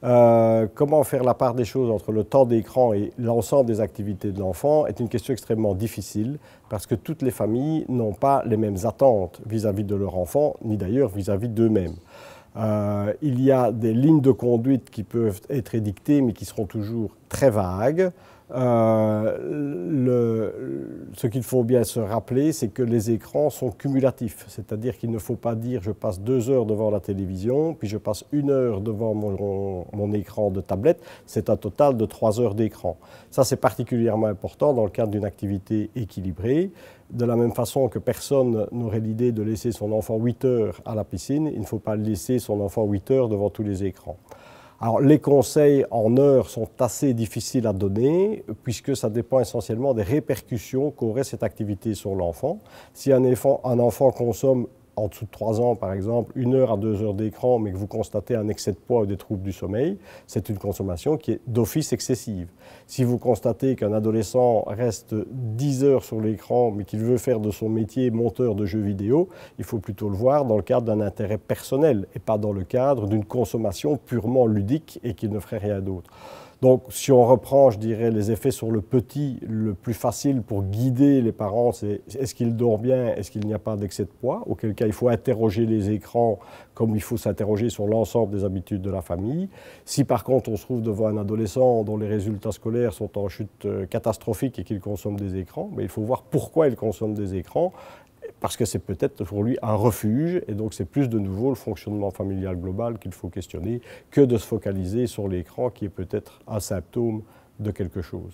Comment faire la part des choses entre le temps d'écran et l'ensemble des activités de l'enfant est une question extrêmement difficile parce que toutes les familles n'ont pas les mêmes attentes vis-à-vis de leur enfant, ni d'ailleurs vis-à-vis d'eux-mêmes. Il y a des lignes de conduite qui peuvent être édictées mais qui seront toujours très vagues. Ce qu'il faut bien se rappeler, c'est que les écrans sont cumulatifs, c'est-à-dire qu'il ne faut pas dire je passe 2 heures devant la télévision, puis je passe 1 heure devant mon écran de tablette, c'est un total de 3 heures d'écran. Ça, c'est particulièrement important dans le cadre d'une activité équilibrée. De la même façon que personne n'aurait l'idée de laisser son enfant 8 heures à la piscine, il ne faut pas laisser son enfant 8 heures devant tous les écrans. Alors, les conseils en heures sont assez difficiles à donner puisque ça dépend essentiellement des répercussions qu'aurait cette activité sur l'enfant. Si un enfant consomme en dessous de 3 ans, par exemple, 1 heure à 2 heures d'écran, mais que vous constatez un excès de poids ou des troubles du sommeil, c'est une consommation qui est d'office excessive. Si vous constatez qu'un adolescent reste 10 heures sur l'écran, mais qu'il veut faire de son métier monteur de jeux vidéo, il faut plutôt le voir dans le cadre d'un intérêt personnel et pas dans le cadre d'une consommation purement ludique et qu'il ne ferait rien d'autre. Donc, si on reprend, je dirais, les effets sur le petit, le plus facile pour guider les parents, c'est est-ce qu'il dort bien, est-ce qu'il n'y a pas d'excès de poids, auquel cas il faut interroger les écrans comme il faut s'interroger sur l'ensemble des habitudes de la famille. Si par contre on se trouve devant un adolescent dont les résultats scolaires sont en chute catastrophique et qu'il consomme des écrans, il faut voir pourquoi il consomme des écrans. Parce que c'est peut-être pour lui un refuge, et donc c'est plus de nouveau le fonctionnement familial global qu'il faut questionner que de se focaliser sur l'écran qui est peut-être un symptôme de quelque chose.